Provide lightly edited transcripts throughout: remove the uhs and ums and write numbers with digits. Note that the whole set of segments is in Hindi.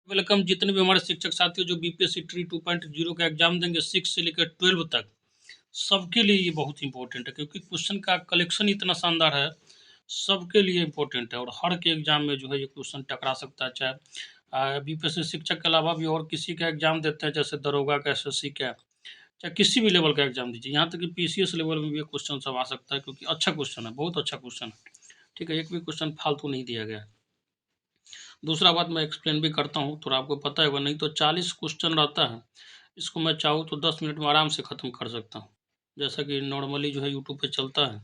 वेलकम जितने भी हमारे शिक्षक साथी जो बीपीएससी ट्री 2.0 का एग्जाम देंगे 6 से लेकर 12 तक, सबके लिए ये बहुत इंपॉर्टेंट है क्योंकि क्वेश्चन का कलेक्शन इतना शानदार है, सबके लिए इंपॉर्टेंट है और हर के एग्जाम में जो है ये क्वेश्चन टकरा सकता है। चाहे बीपीएससी शिक्षक के अलावा भी और किसी का एग्जाम देते हैं, जैसे दरोगा का, एसएससी का, चाहे किसी भी लेवल का एग्जाम दीजिए, यहाँ तक कि पीसीएस लेवल में भी ये क्वेश्चन सब आ सकता है क्योंकि अच्छा क्वेश्चन है, बहुत अच्छा क्वेश्चन है। ठीक है, एक भी क्वेश्चन फालतू नहीं दिया गया है। दूसरा बात मैं एक्सप्लेन भी करता हूँ, थोड़ा आपको पता होगा, नहीं तो 40 क्वेश्चन रहता है, इसको मैं चाहूँ तो 10 मिनट में आराम से ख़त्म कर सकता हूँ, जैसा कि नॉर्मली जो है यूट्यूब पे चलता है।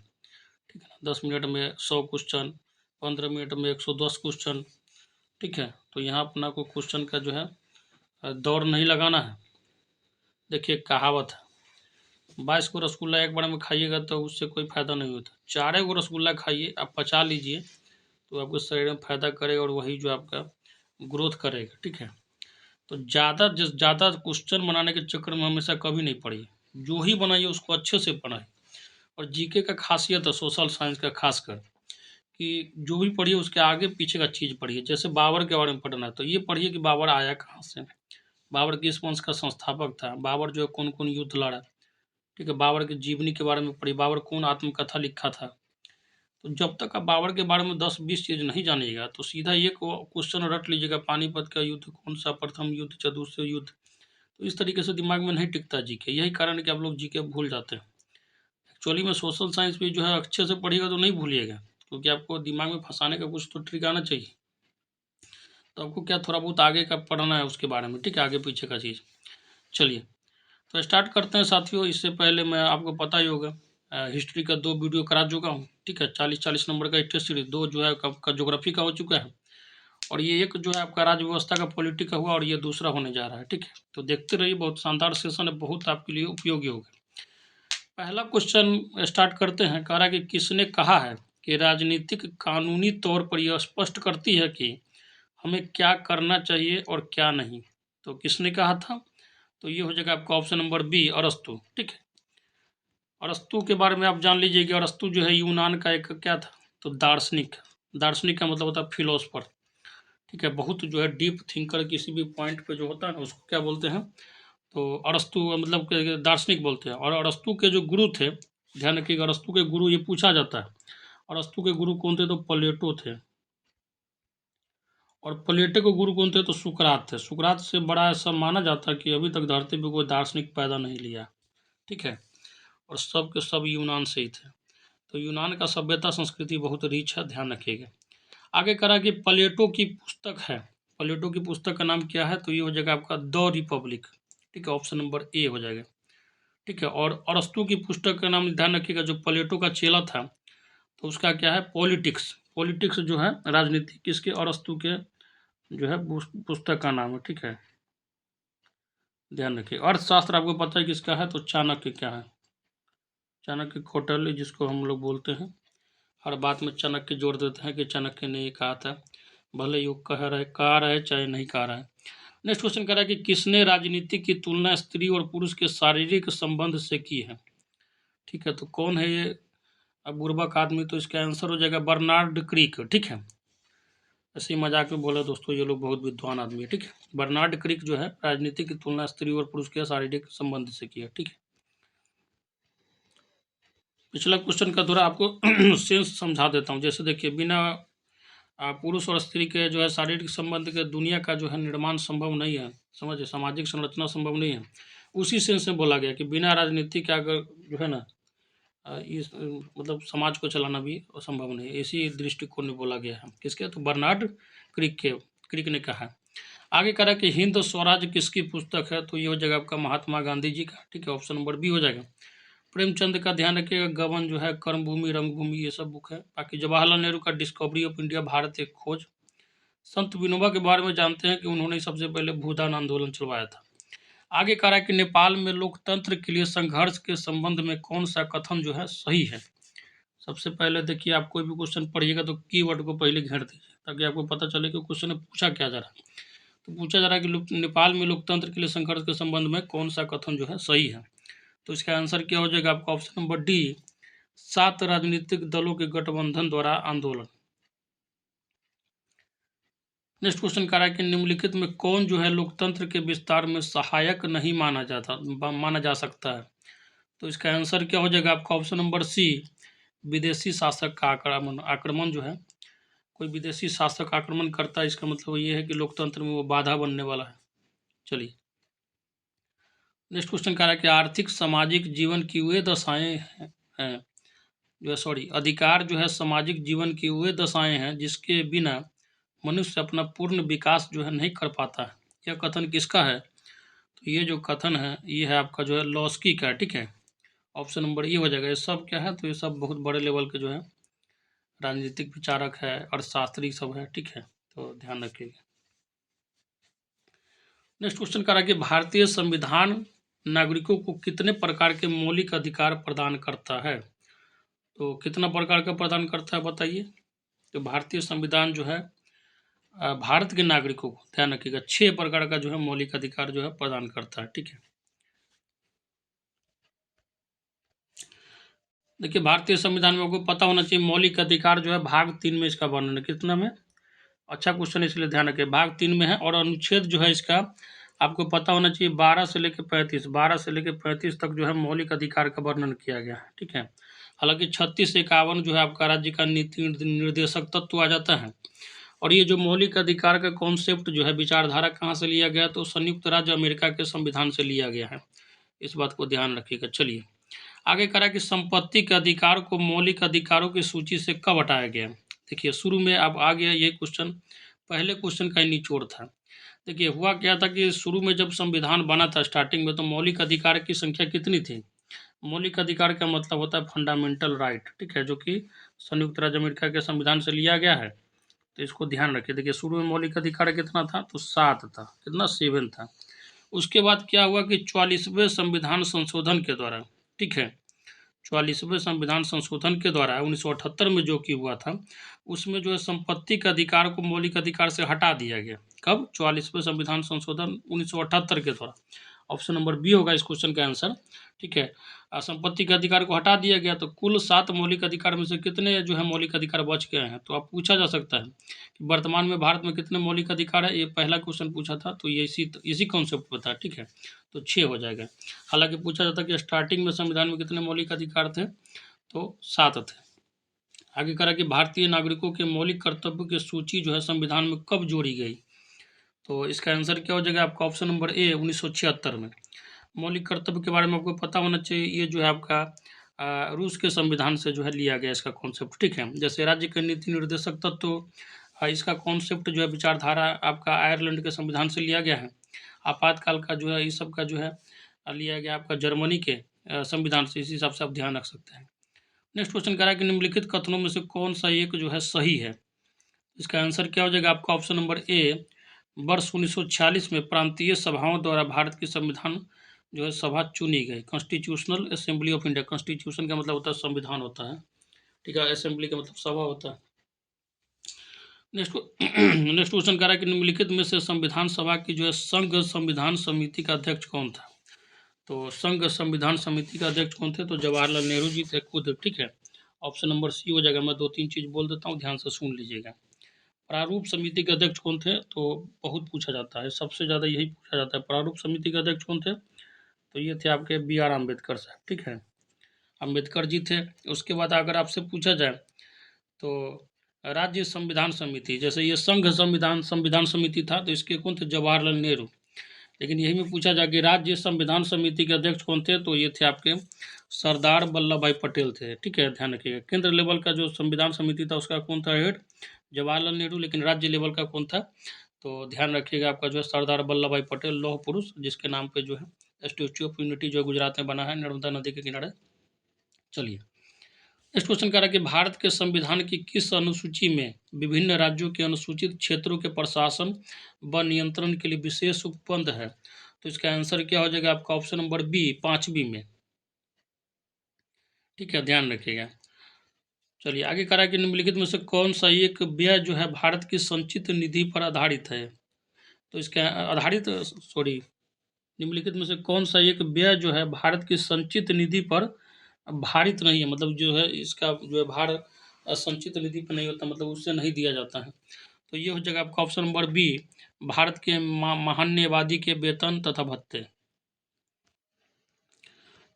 ठीक है ना, 10 मिनट में 100 क्वेश्चन, 15 मिनट में 110 क्वेश्चन। ठीक है, तो यहाँ अपना को क्वेश्चन का जो है दौड़ नहीं लगाना है। देखिए कहावत है, 22 को रसगुल्ला एक बार में खाइएगा तो उससे कोई फ़ायदा नहीं होता, 4 को रसगुल्ला खाइए, आप पचा लीजिए तो आपके शरीर में फ़ायदा करेगा और वही जो आपका ग्रोथ करेगा। ठीक है, तो ज़्यादा क्वेश्चन बनाने के चक्कर में हमेशा कभी नहीं पढ़िए, जो ही बनाइए उसको अच्छे से पढ़ाएं। और जीके का खासियत है, सोशल साइंस का खासकर, कि जो भी पढ़िए उसके आगे पीछे का चीज़ पढ़िए। जैसे बाबर के बारे में पढ़ना है तो ये पढ़िए कि बाबर आया कहाँ से, बाबर किस वंश का संस्थापक था, बाबर जो है कौन कौन युद्ध लड़ा। ठीक है, बाबर की जीवनी के बारे में पढ़िए, बाबर कौन आत्मकथा लिखा था। तो जब तक आप बाबर के बारे में 10-20 चीज़ नहीं जानिएगा तो सीधा एक क्वेश्चन रट लीजिएगा, पानीपत का युद्ध कौन सा, प्रथम युद्ध या दूसरे युद्ध, तो इस तरीके से दिमाग में नहीं टिकता जीके। यही कारण है कि आप लोग जीके भूल जाते हैं। एक्चुअली में सोशल साइंस भी जो है अच्छे से पढ़िएगा तो नहीं भूलिएगा, क्योंकि आपको दिमाग में फंसाने का कुछ तो ट्रिक आना चाहिए। तो आपको क्या थोड़ा बहुत आगे का पढ़ना है उसके बारे में, ठीक है, आगे पीछे का चीज़। चलिए तो स्टार्ट करते हैं साथियों। इससे पहले मैं आपको पता ही होगा, हिस्ट्री का 2 वीडियो करा चुका हूँ। ठीक है, 40-40 नंबर का टेस्ट सीरीज, 2 जो है का ज्योग्राफी का हो चुका है और ये एक जो है आपका राज्य व्यवस्था का पॉलिटी का हुआ और ये दूसरा होने जा रहा है। ठीक है, तो देखते रहिए, बहुत शानदार सेशन है, बहुत आपके लिए उपयोगी होगा। पहला क्वेश्चन स्टार्ट करते हैं। कह रहा है कि किसने कहा है कि राजनीतिक कानूनी तौर पर यह स्पष्ट करती है कि हमें क्या करना चाहिए और क्या नहीं। तो किसने कहा था, तो ये हो जाएगा आपका ऑप्शन नंबर बी, अरस्तु। ठीक है, अरस्तु के बारे में आप जान लीजिए कि अरस्तु जो है यूनान का एक क्या था, तो दार्शनिक। दार्शनिक का मतलब होता है फिलोसफर। ठीक है, बहुत जो है डीप थिंकर, किसी भी पॉइंट पे जो होता है ना उसको क्या बोलते हैं, तो अरस्तु मतलब के दार्शनिक बोलते हैं। और अरस्तु के जो गुरु थे, ध्यान रखिएगा, अरस्तु के गुरु ये पूछा जाता है, अरस्तु के गुरु कौन थे, तो प्लेटो थे। और प्लेटो के गुरु कौन थे, तो सुकरात थे। सुकरात से बड़ा ऐसा माना जाता है कि अभी तक धरती पे कोई दार्शनिक पैदा नहीं लिया। ठीक है, और सब के सब यूनान से ही थे। तो यूनान का सभ्यता संस्कृति बहुत रिच है, ध्यान रखिएगा। आगे करा कि प्लेटो की पुस्तक है, प्लेटो की पुस्तक का नाम क्या है, तो ये हो जाएगा आपका द रिपब्लिक। ठीक है, ऑप्शन नंबर ए हो जाएगा। ठीक है, और अरस्तु की पुस्तक का नाम ध्यान रखिएगा, जो प्लेटो का चेला था तो उसका क्या है, पॉलिटिक्स। पॉलिटिक्स जो है राजनीति, किसके, अरस्तु के जो है पुस्तक का नाम है। ठीक है, ध्यान रखिए। अर्थशास्त्र आपको पता है किसका है, तो चाणक्य क्या है, चाणक्य कौटिल्य जिसको हम लोग बोलते हैं, हर बात में चाणक्य जोड़ देते हैं कि चाणक्य ने ये कहा था, भले युग कह रहा है चाहे नहीं कह रहा है। नेक्स्ट क्वेश्चन कह रहा है कि किसने राजनीति की तुलना स्त्री और पुरुष के शारीरिक संबंध से की है। ठीक है, तो कौन है ये बुर्बक आदमी, तो इसका आंसर हो जाएगा बर्नार्ड क्रिक। ठीक है, ऐसे ही मजाक में बोला दोस्तों, ये लोग बहुत विद्वान आदमी है। ठीक है, बर्नार्ड क्रिक जो है राजनीति की तुलना स्त्री और पुरुष के शारीरिक संबंध से की है। ठीक है, पिछला क्वेश्चन का थोड़ा आपको सेंस समझा देता हूँ। जैसे देखिए, बिना पुरुष और स्त्री के जो है शारीरिक संबंध के दुनिया का जो है निर्माण संभव नहीं है, समझिए, सामाजिक संरचना संभव नहीं है। उसी सेंस में बोला गया कि बिना राजनीति के अगर जो है ना इस मतलब समाज को चलाना भी असंभव नहीं है, इसी दृष्टिकोण में बोला गया है। किसके, तो बर्नार्ड क्रिक ने कहा। आगे कह रहा है कि हिंद स्वराज किसकी पुस्तक है, तो ये हो जाएगा आपका महात्मा गांधी जी का। ठीक है, ऑप्शन नंबर बी हो जाएगा। प्रेमचंद का ध्यान रखिएगा, गबन जो है, कर्मभूमि, रंगभूमि, ये सब बुक है। बाकी जवाहरलाल नेहरू का डिस्कवरी ऑफ इंडिया, भारत एक खोज। संत विनोबा के बारे में जानते हैं कि उन्होंने सबसे पहले भूदान आंदोलन चलवाया था। आगे कह रहा है कि नेपाल में लोकतंत्र के लिए संघर्ष के संबंध में कौन सा कथन जो है सही है। सबसे पहले देखिए, आप कोई भी क्वेश्चन पढ़िएगा तो कीवर्ड को पहले घेर दीजिए, ताकि आपको पता चले कि क्वेश्चन में पूछा क्या जा रहा है। तो पूछा जा रहा है कि नेपाल में लोकतंत्र के लिए संघर्ष के संबंध में कौन सा कथन जो है सही है। तो इसका आंसर क्या हो जाएगा आपका, ऑप्शन नंबर डी, 7 राजनीतिक दलों के गठबंधन द्वारा आंदोलन। नेक्स्ट क्वेश्चन कह रहा है कि निम्नलिखित में कौन जो है लोकतंत्र के विस्तार में सहायक नहीं माना जा सकता है। तो इसका आंसर क्या हो जाएगा आपका ऑप्शन नंबर सी, विदेशी शासक का आक्रमण। आक्रमण जो है, कोई विदेशी शासक आक्रमण करता है, इसका मतलब ये है कि लोकतंत्र में वो बाधा बनने वाला है। चलिए नेक्स्ट क्वेश्चन कह रहा है कि आर्थिक सामाजिक जीवन की वे दशाएं हैं जो है अधिकार जो है सामाजिक जीवन की वे दशाएं हैं जिसके बिना मनुष्य अपना पूर्ण विकास जो है नहीं कर पाता है। यह कथन किसका है? तो ये जो कथन है ये है आपका जो है लॉस्की का। ठीक है, ऑप्शन नंबर ए हो जाएगा। ये सब क्या है? तो ये सब बहुत बड़े लेवल के जो है राजनीतिक विचारक है, अर्थशास्त्री सब है। ठीक है, तो ध्यान रखिएगा। नेक्स्ट क्वेश्चन कह रहा है कि भारतीय संविधान नागरिकों को कितने प्रकार के मौलिक अधिकार प्रदान करता है। तो कितना प्रकार का प्रदान करता है बताइए। तो भारतीय संविधान जो है भारत के नागरिकों को, ध्यान रखिएगा, 6 प्रकार का जो है मौलिक अधिकार जो है प्रदान करता है। ठीक है, देखिए भारतीय संविधान में आपको पता होना चाहिए मौलिक अधिकार जो है भाग 3 में इसका वर्णन है। कितना में? अच्छा क्वेश्चन, इसलिए ध्यान रखिए भाग 3 में है। और अनुच्छेद जो है इसका आपको पता होना चाहिए 12 से लेकर 35 तक जो है मौलिक अधिकार का वर्णन किया गया है। ठीक है, हालांकि 36 से 51 जो है आपका राज्य का नीति निर्देशक तत्व आ जाता है। और ये जो मौलिक अधिकार का कॉन्सेप्ट जो है विचारधारा कहाँ से लिया गया? तो संयुक्त राज्य अमेरिका के संविधान से लिया गया है। इस बात को ध्यान रखिएगा। चलिए आगे करा कि संपत्ति के अधिकार को मौलिक अधिकारों की सूची से कब हटाया गया? देखिए शुरू में अब आ गया ये क्वेश्चन, पहले क्वेश्चन का ही निचोड़ था। देखिए हुआ क्या था कि शुरू में जब संविधान बना था स्टार्टिंग में, तो मौलिक अधिकार की संख्या कितनी थी? मौलिक अधिकार का मतलब होता है फंडामेंटल राइट। ठीक है, जो कि संयुक्त राज्य अमेरिका के संविधान से लिया गया है। तो इसको ध्यान रखिए। देखिए शुरू में मौलिक अधिकार कितना था? तो 7 था। कितना? 7 था। उसके बाद क्या हुआ कि 44वें संविधान संशोधन के द्वारा, ठीक है, 44वें संविधान संशोधन के द्वारा 1978 में जो कि हुआ था, उसमें जो है संपत्ति के अधिकार को मौलिक अधिकार से हटा दिया गया। कब? 44वें संविधान संशोधन 1978 के द्वारा। ऑप्शन नंबर बी होगा इस क्वेश्चन का आंसर। ठीक है, संपत्ति के अधिकार को हटा दिया गया, तो कुल 7 मौलिक अधिकार में से कितने जो है मौलिक अधिकार बच गए हैं? तो अब पूछा जा सकता है कि वर्तमान में भारत में कितने मौलिक अधिकार है। ये पहला क्वेश्चन पूछा था, तो ये इसी कॉन्सेप्ट पर था। ठीक है, तो 6 हो जाएगा। हालांकि पूछा जाता कि स्टार्टिंग में संविधान में कितने मौलिक अधिकार थे? तो 7 थे। आगे करा कि भारतीय नागरिकों के मौलिक कर्तव्य की सूची जो है संविधान में कब जोड़ी गई? तो इसका आंसर क्या हो जाएगा आपका? ऑप्शन नंबर ए, 1976 में। मौलिक कर्तव्य के बारे में आपको पता होना चाहिए, ये जो है आपका रूस के संविधान से जो है लिया गया इसका कॉन्सेप्ट। ठीक है, जैसे राज्य के नीति निर्देशक तत्व, तो इसका कॉन्सेप्ट जो है विचारधारा आपका आयरलैंड के संविधान से लिया गया है। आपातकाल का जो है ये सब का जो है लिया गया आपका जर्मनी के संविधान से। इसी हिसाब से आप ध्यान रख सकते हैं। नेक्स्ट क्वेश्चन कह रहा है कि निम्नलिखित कथनों में से कौन सा एक जो है सही है? इसका आंसर क्या हो जाएगा आपका? ऑप्शन नंबर ए, वर्ष 1946 में प्रांतीय सभाओं द्वारा भारत की संविधान जो है सभा चुनी गई। Constitutional assembly of India, constitution का मतलब होता है संविधान होता है। ठीक है, असेंबली का मतलब सभा होता है। नेक्स्ट नेक्स्ट क्वेश्चन कह रहा है कि निम्नलिखित में से संविधान सभा की जो है संघ संविधान समिति का अध्यक्ष कौन था? तो संघ संविधान समिति का अध्यक्ष कौन थे? तो जवाहरलाल नेहरू जी थे खुद। ठीक है, ऑप्शन नंबर सी हो जाएगा। मैं 2-3 चीज बोल देता हूँ, ध्यान से सुन लीजिएगा। प्रारूप समिति के अध्यक्ष कौन थे? तो बहुत पूछा जाता है, सबसे ज़्यादा यही पूछा जाता है, प्रारूप समिति के अध्यक्ष कौन थे? तो ये थे आपके B.R. अम्बेडकर साहब। ठीक है, अम्बेडकर जी थे। उसके बाद अगर आपसे पूछा जाए तो राज्य संविधान समिति, जैसे ये संघ संविधान संविधान समिति था, तो इसके कौन थे? जवाहरलाल नेहरू। लेकिन यही में पूछा जाए कि राज्य संविधान समिति के अध्यक्ष कौन थे? तो ये थे आपके सरदार वल्लभ भाई पटेल थे। ठीक है, ध्यान रखिएगा। केंद्र लेवल का जो संविधान समिति था उसका कौन था हेड? जवाहरलाल नेहरू। लेकिन राज्य लेवल का कौन था? तो ध्यान रखिएगा आपका जो है सरदार वल्लभ भाई पटेल, लौह पुरुष, जिसके नाम पे जो है स्टैच्यू ऑफ यूनिटी जो गुजरात में बना है नर्मदा नदी के किनारे। चलिए नेक्स्ट क्वेश्चन कह रहा है कि भारत के संविधान की किस अनुसूची में विभिन्न राज्यों के अनुसूचित क्षेत्रों के प्रशासन व नियंत्रण के लिए विशेष उपबंध है? तो इसका आंसर क्या हो जाएगा आपका? ऑप्शन नंबर बी, 5वीं में। ठीक है, ध्यान रखिएगा। चलिए आगे कह रहा है कि निम्नलिखित में से कौन सा एक व्यय जो है भारत की संचित निधि पर आधारित है? तो इसका आधारित सॉरी निम्नलिखित में से कौन सा एक व्यय जो है भारत की संचित निधि पर भारित नहीं है? मतलब जो है इसका जो है भार संचित निधि पर नहीं होता, मतलब उससे नहीं दिया जाता है। तो ये हो जाएगा आपका ऑप्शन नंबर बी, भारत के महान्यवादी के वेतन तथा भत्ते।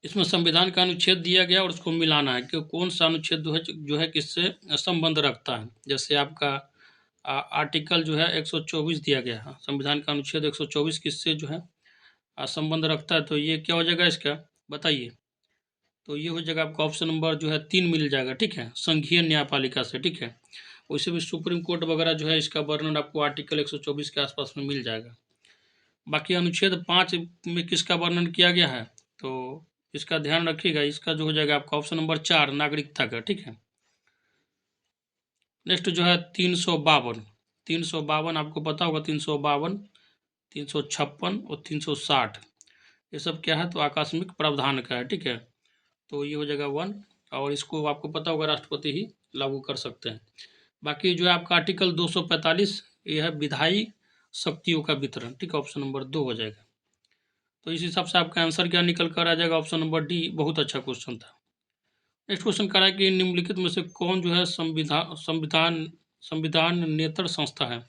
इसमें संविधान का अनुच्छेद दिया गया और उसको मिलाना है कि कौन सा अनुच्छेद जो है किससे संबंध रखता है। जैसे आपका आर्टिकल जो है 124 दिया गया है, संविधान का अनुच्छेद 124 किससे जो है संबंध रखता है, तो ये क्या हो जाएगा इसका बताइए। तो ये हो जाएगा आपका ऑप्शन नंबर जो है 3 मिल जाएगा, ठीक है, संघीय न्यायपालिका से, ठीक है। वैसे भी सुप्रीम कोर्ट वगैरह जो है इसका वर्णन आपको आर्टिकल 124 के आसपास में मिल जाएगा। बाकी अनुच्छेद 5 में किसका वर्णन किया गया है, तो इसका ध्यान रखिएगा, इसका जो हो जाएगा आपका ऑप्शन नंबर 4 नागरिकता का, ठीक है। नेक्स्ट जो है 352 आपको पता होगा, 352, 356 और 360 ये सब क्या है, तो आकस्मिक प्रावधान का है, ठीक है। तो ये हो जाएगा 1, और इसको आपको पता होगा राष्ट्रपति ही लागू कर सकते हैं। बाकी जो है आपका आर्टिकल 245 ये है विधायी शक्तियों का वितरण, ठीक है, ऑप्शन नंबर 2 हो जाएगा। तो इस हिसाब से आपका आंसर क्या निकल कर आ जाएगा, ऑप्शन नंबर डी। बहुत अच्छा क्वेश्चन था। नेक्स्ट क्वेश्चन कह रहा है कि निम्नलिखित में से कौन जो है संविधानेतर संस्था है।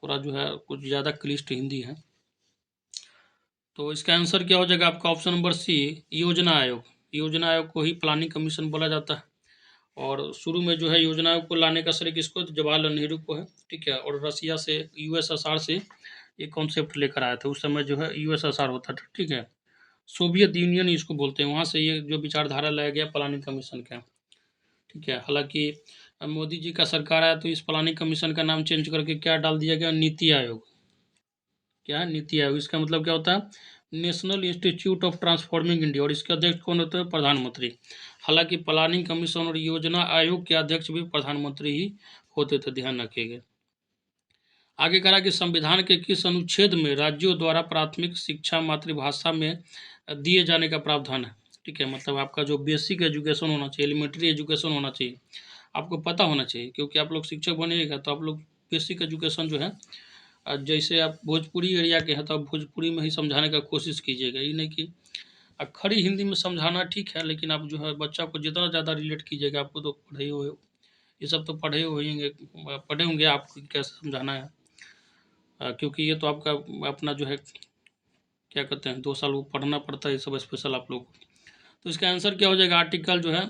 थोड़ा जो है कुछ ज़्यादा क्लिष्ट हिंदी है, तो इसका आंसर क्या हो जाएगा आपका ऑप्शन नंबर सी, योजना आयोग। योजना आयोग को ही प्लानिंग कमीशन बोला जाता है, और शुरू में जो है योजना आयोग को लाने का श्रेय किसको, तो जवाहरलाल नेहरू को है, ठीक है। और रसिया से, यूएसएसआर से ये कॉन्सेप्ट लेकर आया था, उस समय जो है यूएसएसआर होता था, ठीक है, सोवियत यूनियन इसको बोलते हैं, वहाँ से ये जो विचारधारा लाया गया प्लानिंग कमीशन का, ठीक है। हालांकि मोदी जी का सरकार आया तो इस प्लानिंग कमीशन का नाम चेंज करके क्या डाल दिया गया, नीति आयोग। क्या है, नीति आयोग। इसका मतलब क्या होता है, national institute of transforming India, और इसके अध्यक्ष कौन होते हैं, प्रधानमंत्री। हालांकि प्लानिंग कमीशन और योजना आयोग के अध्यक्ष भी प्रधानमंत्री ही होते थे, ध्यान रखिएगा। आगे कहा कि संविधान के किस अनुच्छेद में राज्यों द्वारा प्राथमिक शिक्षा मातृभाषा में दिए जाने का प्रावधान है, ठीक है। मतलब आपका जो बेसिक एजुकेशन होना चाहिए, एलिमेंट्री एजुकेशन होना चाहिए, आपको पता होना चाहिए, क्योंकि आप लोग शिक्षक बनिएगा तो आप लोग बेसिक एजुकेशन जो है, जैसे आप भोजपुरी एरिया के हैं तो आप भोजपुरी में ही समझाने का कोशिश कीजिएगा। ये नहीं कि खड़ी हिंदी में समझाना ठीक है, लेकिन आप जो है बच्चा को जितना ज़्यादा रिलेट कीजिएगा, आपको तो पढ़े ही हो, ये सब तो पढ़े होंगे आपको कैसे समझाना है, क्योंकि ये तो आपका अपना जो है क्या कहते हैं 2 साल वो पढ़ना पड़ता है, ये सब स्पेशल आप लोग। तो इसका आंसर क्या हो जाएगा, आर्टिकल जो है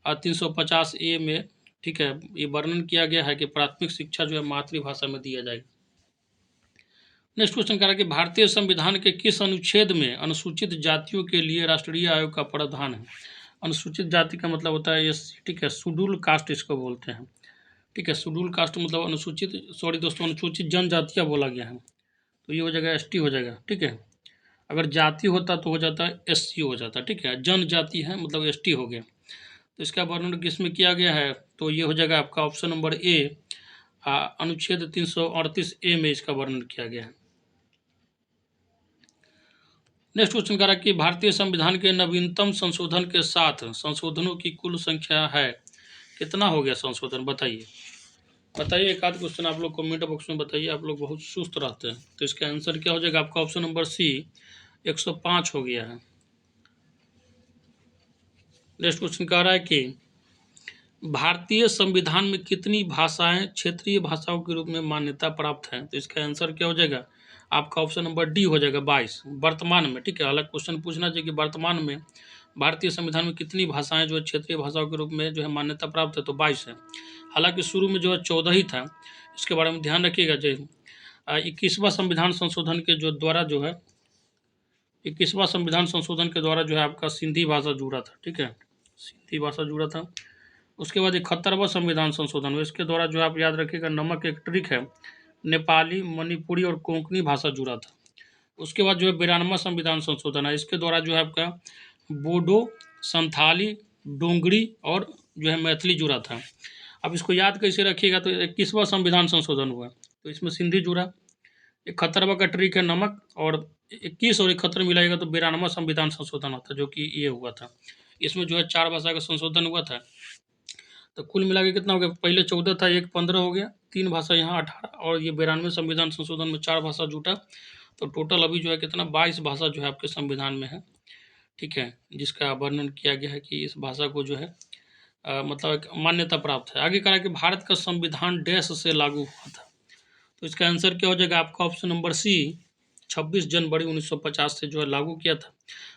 350A में, ठीक है, ये वर्णन किया गया है कि प्राथमिक शिक्षा जो है मातृभाषा में दिया जाएगा। नेक्स्ट क्वेश्चन कह रहा है कि भारतीय संविधान के किस अनुच्छेद में अनुसूचित जातियों के लिए राष्ट्रीय आयोग का प्रावधान है। अनुसूचित जाति का मतलब होता है एससी, ठीक है, शेड्यूल कास्ट इसको बोलते हैं, ठीक है। शेड्यूल कास्ट मतलब अनुसूचित, सॉरी दोस्तों, अनुसूचित जनजातियाँ बोला गया है, तो ये हो जाएगा एसटी हो जाएगा, ठीक है। अगर जाति होता तो हो जाता है एससी हो जाता, ठीक है। जनजाति है मतलब एसटी हो गया। तो इसका वर्णन किस में किया गया है, तो ये हो जाएगा आपका ऑप्शन नंबर ए, अनुच्छेद 338A में इसका वर्णन किया गया है। नेक्स्ट क्वेश्चन कह रहा है कि भारतीय संविधान के नवीनतम संशोधन के साथ संशोधनों की कुल संख्या है, कितना हो गया संशोधन बताइए। बताइए, एक आध क्वेश्चन आप लोग कमेंट बॉक्स में बताइए, आप लोग बहुत सुस्त रहते हैं। तो इसका आंसर क्या हो जाएगा आपका ऑप्शन नंबर सी, 105 हो गया है। नेक्स्ट क्वेश्चन कह रहा है कि भारतीय संविधान में कितनी भाषाएं क्षेत्रीय भाषाओं के रूप में मान्यता प्राप्त हैं, तो इसका आंसर क्या हो जाएगा आपका ऑप्शन नंबर डी हो जाएगा 22 वर्तमान में, ठीक है। अलग क्वेश्चन पूछना चाहिए कि वर्तमान में भारतीय संविधान में कितनी भाषाएं जो है क्षेत्रीय भाषाओं के रूप में जो है मान्यता प्राप्त है, तो 22 है। हालांकि शुरू में जो है 14 ही था, इसके बारे में ध्यान रखिएगा। जो 21वां संविधान संशोधन के जो द्वारा जो है 21वां संविधान संशोधन के द्वारा जो है आपका सिंधी भाषा जुड़ा था, ठीक है, सिंधी भाषा जुड़ा था। उसके बाद 71वां संविधान संशोधन हुआ, इसके द्वारा जो आप याद रखिएगा नमक एक ट्रिक है, नेपाली, मणिपुरी और कोंकणी भाषा जुड़ा था। उसके बाद जो है 92वां संविधान संशोधन है, इसके द्वारा जो है आपका बोडो, संथाली, डोंगरी और जो है मैथिली जुड़ा था। अब इसको याद कैसे रखिएगा, तो 21वां संविधान संशोधन हुआ तो इसमें सिंधी जुड़ा। 71वां का ट्रिक है नमक, और 21 और 71 मिलाएगा तो 92वां संविधान संशोधन होता है, जो कि ये हुआ था। इसमें जो है 4 भाषा का संशोधन हुआ था। तो कुल मिला के कितना हो गया, पहले 14 था, एक 15 हो गया, 3 भाषा यहाँ 18, और ये 92वें संविधान संशोधन में 4 भाषा जुटा। तो टोटल अभी जो है कितना 22 भाषा जो है आपके संविधान में है, ठीक है, जिसका वर्णन किया गया है कि इस भाषा को जो है मतलब एक मान्यता प्राप्त है। आगे कहा कि भारत का संविधान डैश से लागू हुआ था, तो इसका आंसर क्या हो जाएगा आपका ऑप्शन नंबर सी, 26 जनवरी 1950 से जो है लागू किया था।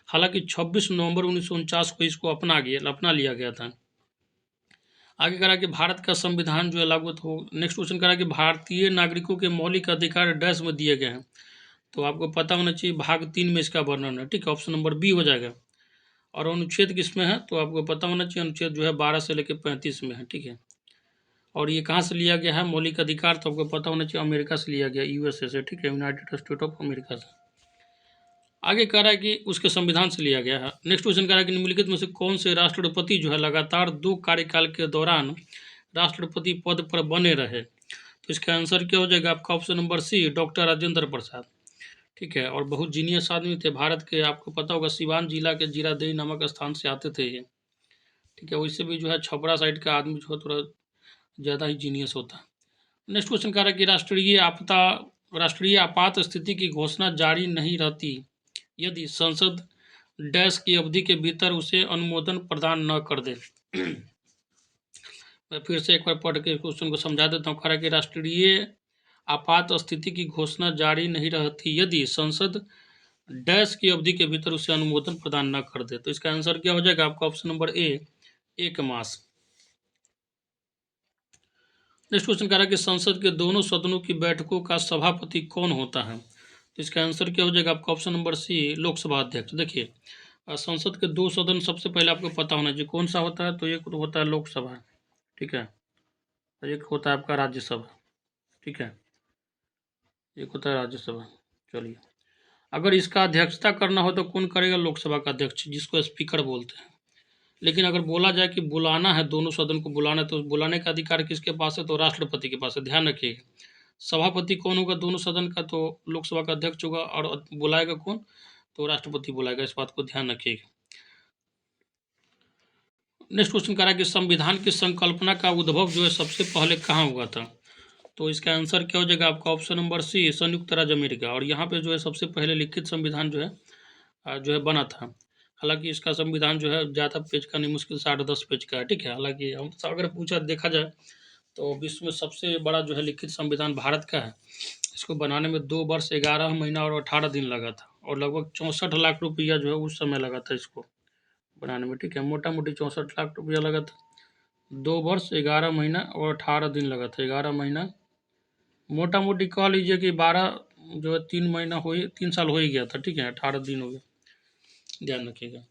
हालांकि 26 नवंबर 1949 को इसको अपना लिया गया था। आगे करा कि भारत का संविधान जो है लागू तो नेक्स्ट क्वेश्चन करा कि भारतीय नागरिकों के मौलिक अधिकार डैश में दिए गए हैं। तो आपको पता होना चाहिए भाग 3 में इसका वर्णन है, ठीक है, ऑप्शन नंबर बी हो जाएगा। और अनुच्छेद किसमें है तो आपको पता होना चाहिए, अनुच्छेद जो है 12 से लेकर 35 में है, ठीक है। और ये कहाँ से लिया गया है मौलिक अधिकार, तो आपको पता होना चाहिए अमेरिका से लिया गया, यूएसए से, ठीक है, यूनाइटेड स्टेट ऑफ अमेरिका से। आगे कह रहा है कि उसके संविधान से लिया गया है। नेक्स्ट क्वेश्चन कह रहा है कि निम्नलिखित में से कौन से राष्ट्रपति जो है लगातार 2 कार्यकाल के दौरान राष्ट्रपति पद पर बने रहे। तो इसका आंसर क्या हो जाएगा आपका option number C, doctor Rajendra Prasad, ठीक है। और बहुत जीनियस आदमी थे भारत के, आपको पता होगा सिवान जिला के जीरादेई नामक स्थान से आते थे ये, ठीक है। वैसे भी जो है छपरा साइड का आदमी जो है थोड़ा ज़्यादा ही जीनियस होता है। नेक्स्ट क्वेश्चन कह रहा है कि राष्ट्रीय आपात स्थिति की घोषणा जारी नहीं रहती यदि संसद डैश की अवधि के भीतर उसे अनुमोदन प्रदान न कर दे। मैं फिर से एक बार पढ़ के क्वेश्चन को समझा देता हूँ। कह रहा है कि राष्ट्रीय आपात स्थिति की घोषणा जारी नहीं रहती यदि संसद डैश की अवधि के भीतर उसे अनुमोदन प्रदान न कर दे। तो इसका आंसर क्या हो जाएगा आपका option number A, 1 mass. Next question कह रहा है कि संसद के दोनों सदनों की बैठकों का सभापति कौन होता है। तो इसका आंसर क्या हो जाएगा आपका ऑप्शन नंबर सी, लोकसभा अध्यक्ष। देखिए संसद के 2 सदन सबसे पहले आपको पता होना चाहिए कौन सा होता है, तो एक तो होता है लोकसभा, ठीक है, और एक होता है आपका राज्यसभा, ठीक है, एक होता है राज्यसभा। चलिए, अगर इसका अध्यक्षता करना हो तो कौन करेगा, लोकसभा का अध्यक्ष, जिसको स्पीकर बोलते हैं। लेकिन अगर बोला जाए कि बुलाना है, दोनों सदन को बुलाना है, तो बुलाने का अधिकार किसके पास है, तो राष्ट्रपति के पास है। ध्यान रखिएगा, सभापति कौन होगा दोनों सदन का, तो लोकसभा का अध्यक्ष होगा, और बुलाएगा कौन, तो राष्ट्रपति बुलाएगा। इस बात को ध्यान रखिएगा। नेक्स्ट क्वेश्चन कह रहा है कि संविधान की संकल्पना का उद्भव जो है सबसे पहले कहाँ हुआ था। तो इसका आंसर क्या हो जाएगा आपका ऑप्शन नंबर सी, संयुक्त राज्य अमेरिका। और यहाँ पे जो है सबसे पहले लिखित संविधान जो है बना था। हालांकि इसका संविधान जो है ज़्यादा पेज का नहीं, मुश्किल से 8-10 पेज का है, ठीक है। हालांकि हम अगर देखा जाए तो विश्व में सबसे बड़ा जो है लिखित संविधान भारत का है। इसको बनाने में 2 वर्ष 11 महीना और 18 दिन लगा था, और लगभग 64 लाख रुपया जो है उस समय लगा था इसको बनाने में, ठीक है। मोटा मोटी 64 लाख रुपया लगा था, 2 वर्ष 11 महीना और 18 दिन लगा था। 11 महीना, मोटा मोटी कह लीजिए कि 12 जो है 3 साल हो ही गया था, ठीक है, 18 दिन हो गया, ध्यान रखिएगा।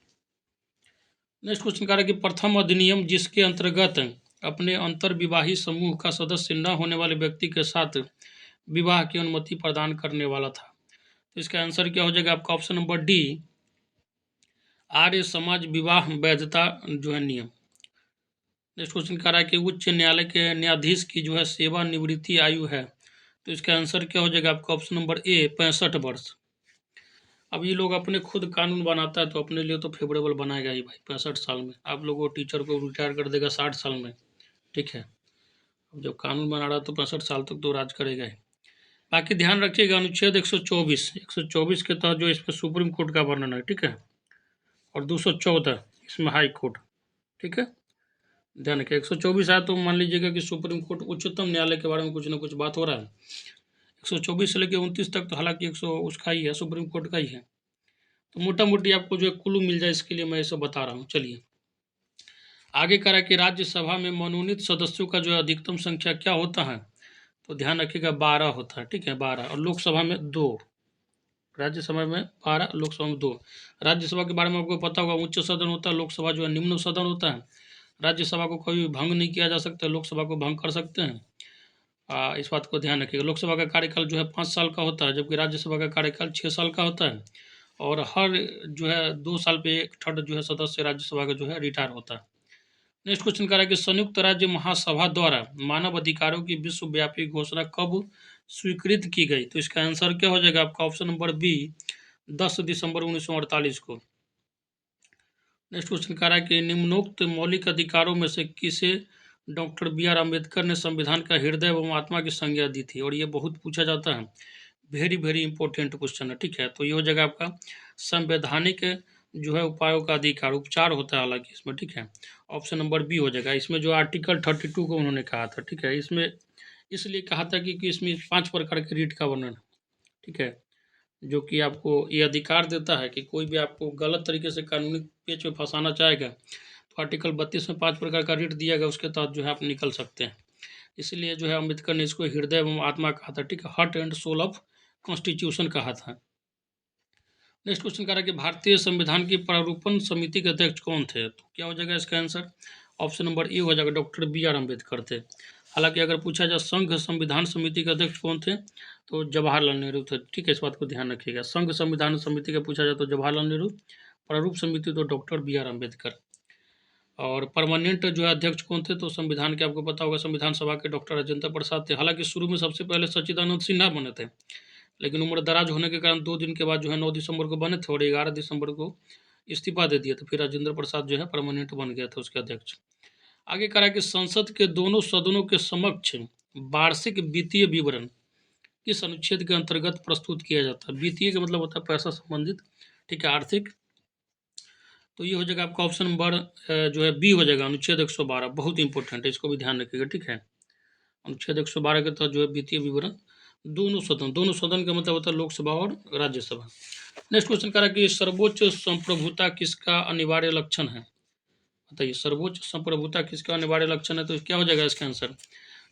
नेक्स्ट क्वेश्चन कह रहा है कि प्रथम अधिनियम जिसके अंतर्गत अपने अंतर्विवाही समूह का सदस्य न होने वाले व्यक्ति के साथ विवाह की अनुमति प्रदान करने वाला था। तो इसका आंसर क्या हो जाएगा आपका option number D, Arya Samaj विवाह वैधता जो है नियम। नेक्स्ट क्वेश्चन कह रहा है कि उच्च न्यायालय के न्यायाधीश की जो है सेवानिवृत्ति आयु है। तो इसका आंसर क्या हो जाएगा आपका ऑप्शन नंबर ए, 65 वर्ष। अब ये लोग अपने खुद कानून बनाता है तो अपने लिए तो फेवरेबल बनाएगा ही भाई। 65 साल में आप लोगों टीचर को रिटायर कर देगा 60 साल में, ठीक है। अब जब कानून बना रहा तो 65 साल तक तो राज करेगा ही। बाकी ध्यान रखिएगा अनुच्छेद 124 के तहत जो इसमें सुप्रीम कोर्ट का वर्णन है, ठीक है, और 214 इसमें हाई कोर्ट, ठीक है। ध्यान रखिए 124 है तो मान लीजिएगा कि सुप्रीम कोर्ट, उच्चतम न्यायालय के बारे में कुछ ना कुछ बात हो रहा है। 124 से लेकर 29 तक तो हालांकि 100 उसका ही है, सुप्रीम कोर्ट का ही है। तो मोटा मोटी आपको जो है कुल्लू मिल जाए, इसके लिए मैं ये सब बता रहा हूँ। चलिए आगे करा कि राज्यसभा में मनोनीत सदस्यों का जो है अधिकतम संख्या क्या होता है, तो ध्यान रखिएगा 12 होता है, ठीक है, 12। और लोकसभा में 2, राज्यसभा में 12, लोकसभा में 2। राज्यसभा के बारे में आपको पता होगा, उच्च सदन होता है, लोकसभा जो है निम्न सदन होता है। राज्यसभा को कभी भंग नहीं किया जा सकता, लोकसभा को भंग कर सकते हैं। इस बात को ध्यान रखिएगा। लोकसभा का कार्यकाल जो है 5 साल का होता है, जबकि राज्यसभा का कार्यकाल 6 साल का होता है। और हर जो है 2 साल पे एक थर्ड जो है सदस्य राज्यसभा का जो है रिटायर होता है। नेक्स्ट क्वेश्चन कह रहा है कि संयुक्त राज्य महासभा द्वारा मानव अधिकारों की विश्वव्यापी घोषणा कब स्वीकृत की गई। तो इसका आंसर क्या हो जाएगा आपका ऑप्शन नंबर बी, 10 दिसंबर 1948 को। नेक्स्ट क्वेश्चन कह रहा है कि निम्नोक्त मौलिक अधिकारों में से किसे डॉक्टर बी आर अम्बेडकर ने संविधान का हृदय एवं आत्मा की संज्ञा दी थी। और ये बहुत पूछा जाता है, वेरी वेरी इंपॉर्टेंट क्वेश्चन है, ठीक है। तो ये हो जाएगा आपका संवैधानिक जो है उपायों का अधिकार, उपचार होता है हालांकि इसमें, ठीक है। ऑप्शन नंबर बी हो जाएगा। इसमें जो आर्टिकल 32 को उन्होंने कहा था, ठीक है। इसमें इसलिए कहा था कि इसमें 5 प्रकार के रीट का वर्णन है, ठीक है, जो कि आपको ये अधिकार देता है कि कोई भी आपको गलत तरीके से कानूनी पेच में फंसाना चाहेगा, तो आर्टिकल 32 में 5 प्रकार का रीट दिया गया, उसके तहत जो है आप निकल सकते हैं। इसलिए जो है अम्बेडकर ने इसको हृदय एवं आत्मा कहा था, ठीक है, heart and soul of constitution कहा था। नेक्स्ट क्वेश्चन कह रहा है कि भारतीय संविधान की प्रारूपण समिति के अध्यक्ष कौन थे? तो क्या हो जाएगा इसका आंसर? ऑप्शन नंबर ए हो जाएगा, डॉक्टर बी आर अम्बेडकर थे। हालांकि अगर पूछा जाए संघ संविधान समिति के अध्यक्ष कौन थे, तो जवाहरलाल नेहरू थे, ठीक है, इस बात को ध्यान रखिएगा। संघ संविधान समिति का पूछा जाए तो जवाहरलाल नेहरू, प्रारूप समिति तो डॉक्टर बी आर अम्बेडकर। और परमानेंट जो है अध्यक्ष कौन थे, तो संविधान के आपको पता होगा संविधान सभा के डॉक्टर राजेंद्र प्रसाद थे। हालांकि शुरू में सबसे पहले सच्चिदानंद सिन्हा बने थे, लेकिन उम्र दराज होने के कारण 2 दिन के बाद जो है 9 दिसंबर को बने थे और 11 दिसंबर को इस्तीफा दे दिया था। फिर राजेंद्र प्रसाद जो है परमानेंट बन गया था उसके अध्यक्ष। आगे कहा कि संसद के दोनों सदनों के समक्ष वार्षिक वित्तीय विवरण किस अनुच्छेद के अंतर्गत प्रस्तुत किया जाता है? वित्तीय का मतलब होता है पैसा संबंधित, ठीक है, आर्थिक। तो ये हो जाएगा आपका ऑप्शन नंबर जो है बी हो जाएगा, अनुच्छेद 112। बहुत इंपॉर्टेंट है, इसको भी ध्यान रखिएगा, ठीक है। अनुच्छेद 112 के तहत जो है वित्तीय विवरण दोनों सदन का मतलब होता है लोकसभा और राज्यसभा। नेक्स्ट क्वेश्चन कह रहा है कि सर्वोच्च संप्रभुता किसका अनिवार्य लक्षण है? बताइए, सर्वोच्च संप्रभुता किसका अनिवार्य लक्षण है? तो क्या हो जाएगा इसका आंसर?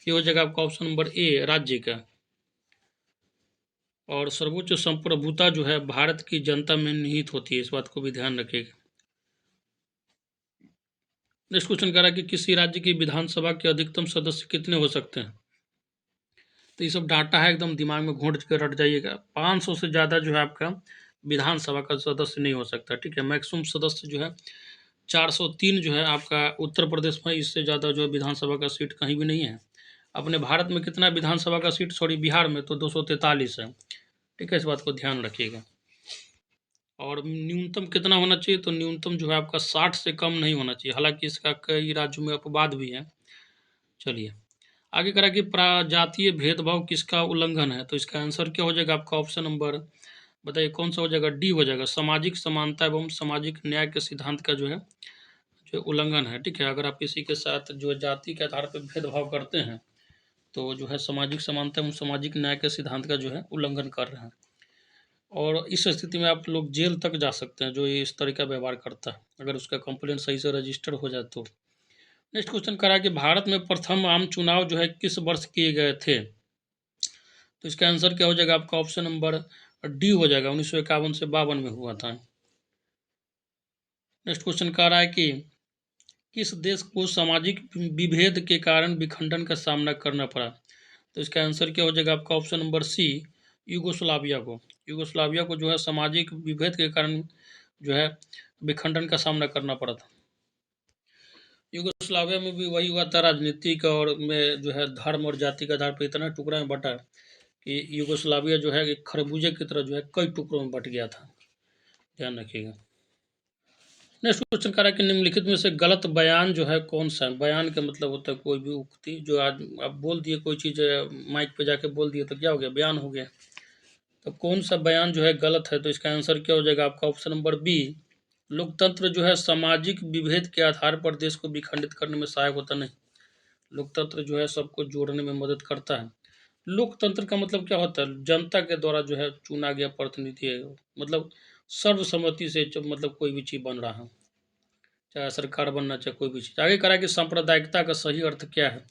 ये हो जाएगा आपका ऑप्शन नंबर ए, राज्य का। और सर्वोच्च संप्रभुता जो है भारत की जनता में निहित होती है, इस बात को भी ध्यान रखिएगा। नेक्स्ट क्वेश्चन कह रहा है कि किसी राज्य की विधानसभा के अधिकतम सदस्य कितने हो सकते हैं? तो ये सब डाटा है, एकदम दिमाग में घोंट कर रट जाइएगा। 500 से ज़्यादा जो है आपका विधानसभा का सदस्य नहीं हो सकता, ठीक है। मैक्सिमम सदस्य जो है 403 जो है आपका उत्तर प्रदेश में, इससे ज़्यादा जो है विधानसभा का सीट कहीं भी नहीं है। अपने भारत में कितना विधानसभा का सीट, सॉरी बिहार में तो 243 है, ठीक है, इस बात को ध्यान रखिएगा। और न्यूनतम कितना होना चाहिए, तो न्यूनतम जो है आपका 60 से कम नहीं होना चाहिए। हालांकि इसका कई राज्यों में अपवाद भी है। चलिए आगे करा कि जातीय भेदभाव किसका उल्लंघन है? तो इसका आंसर क्या हो जाएगा आपका? ऑप्शन नंबर बताइए कौन सा हो जाएगा? डी हो जाएगा, सामाजिक समानता एवं सामाजिक न्याय के सिद्धांत का जो है जो उल्लंघन है, ठीक है। अगर आप किसी के साथ जो जाति के आधार पर भेदभाव करते हैं, तो जो है सामाजिक समानता एवं सामाजिक न्याय के सिद्धांत का जो है उल्लंघन कर रहे हैं, और इस स्थिति में आप लोग जेल तक जा सकते हैं जो ये इस तरह का व्यवहार करता है, अगर उसका कंप्लेंट सही से रजिस्टर हो जाए तो। नेक्स्ट क्वेश्चन करा कि भारत में प्रथम आम चुनाव जो है किस वर्ष किए गए थे? तो इसका आंसर क्या हो जाएगा आपका? ऑप्शन नंबर डी हो जाएगा, 1951 से 52 में हुआ था। नेक्स्ट क्वेश्चन कह रहा है कि किस देश को सामाजिक विभेद के कारण विखंडन का सामना करना पड़ा? तो इसका आंसर क्या हो जाएगा आपका? ऑप्शन नंबर सी, यूगोस्लाविया को। यूगोस्लाविया को जो है सामाजिक विभेद के कारण जो है विखंडन का सामना करना पड़ा था। यूगोस्लाविया में भी वही हुआ था, राजनीतिक और में जो है धर्म और जाति के आधार पर इतना टुकड़ा में बटा कि यूगोस्लाविया जो है एक खरबूजे की तरह जो है कई टुकड़ों में बट गया था, ध्यान रखिएगा। नेक्स्ट क्वेश्चन कह रहा है कि निम्नलिखित में से गलत बयान जो है कौन सा है? बयान का मतलब होता है कोई भी उक्ति, जो आज आप बोल दिए कोई चीज़ माइक पे जाके बोल दिए तो क्या हो गया? बयान हो गया। तो कौन सा बयान जो है गलत है? तो इसका आंसर क्या हो जाएगा आपका? ऑप्शन नंबर बी, लोकतंत्र जो है सामाजिक विभेद के आधार पर देश को विखंडित करने में सहायक होता नहीं। लोकतंत्र जो है सबको जोड़ने में मदद करता है। लोकतंत्र का मतलब क्या होता है? जनता के द्वारा जो है चुना गया प्रतिनिधि है, मतलब सर्वसम्मति से मतलब कोई भी चीज़ बन रहा है, चाहे सरकार बनना चाहे कोई भी चीज़। आगे करा कि सांप्रदायिकता का सही अर्थ क्या है?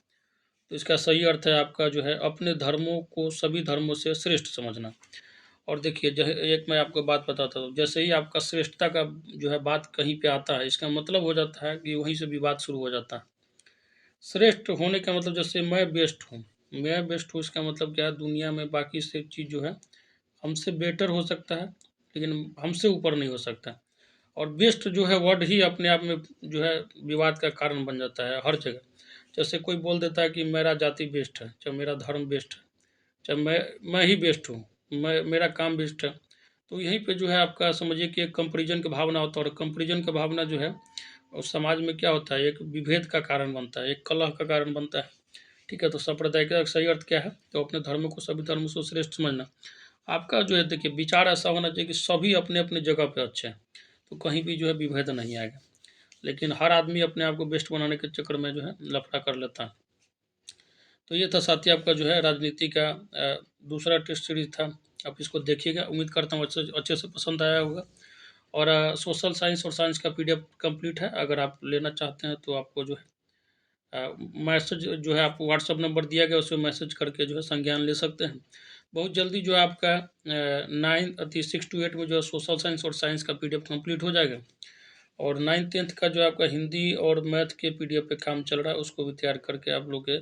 तो इसका सही अर्थ है आपका जो है अपने धर्मों को सभी धर्मों से श्रेष्ठ समझना। और देखिए एक मैं आपको बात बताता हूँ, जैसे ही आपका श्रेष्ठता का जो है बात कहीं पे आता है, इसका मतलब हो जाता है कि वहीं से विवाद शुरू हो जाता है। श्रेष्ठ होने का मतलब जैसे मैं बेस्ट हूँ, मैं बेस्ट हूँ, इसका मतलब क्या है? दुनिया में बाकी से चीज़ जो है हमसे बेटर हो सकता है, लेकिन हमसे ऊपर नहीं हो सकता। और बेस्ट जो है वर्ड ही अपने आप में जो है विवाद का कारण बन जाता है हर जगह। जैसे कोई बोल देता है कि मेरा जाति बेस्ट है, चाहे मेरा धर्म बेस्ट है, चाहे मैं ही बेस्ट हूँ, मैं मेरा काम बेस्ट है। तो यहीं पे जो है आपका समझिए कि एक कंपैरिजन की भावना होता है, और कंपैरिजन का भावना जो है और समाज में क्या होता है? एक विभेद का कारण बनता है, एक कलह का कारण बनता है, ठीक है। तो सांप्रदायिक का सही अर्थ क्या है? तो अपने धर्म को सभी धर्मों से श्रेष्ठ समझना। आपका जो है देखिए विचार ऐसा होना चाहिए कि सभी अपने अपने जगह पे अच्छे हैं, तो कहीं भी जो है विभेद नहीं आएगा। लेकिन हर आदमी अपने आप को बेस्ट बनाने के चक्कर में जो है लफड़ा कर लेता है। तो ये था साथी आपका जो है राजनीति का दूसरा टेस्ट सीरीज था। आप इसको देखिएगा, उम्मीद करता हूँ अच्छे अच्छे से पसंद आया होगा। और सोशल साइंस और साइंस का पीडीएफ कंप्लीट है, अगर आप लेना चाहते हैं तो आपको जो है मैसेज जो है आपको व्हाट्सअप नंबर दिया गया, उसमें मैसेज करके जो है संज्ञान ले सकते हैं। बहुत जल्दी जो है आपका 6 to 8 में जो है सोशल साइंस और साइंस का पीडीएफ कंप्लीट हो जाएगा। और 9th-10th का जो आपका हिंदी और मैथ के पीडीएफ पे काम चल रहा है, उसको भी तैयार करके आप लोग के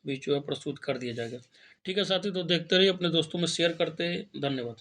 बीच जो है प्रस्तुत कर दिया जाएगा। ठीक है साथी, तो देखते रहिए, अपने दोस्तों में शेयर करते, धन्यवाद।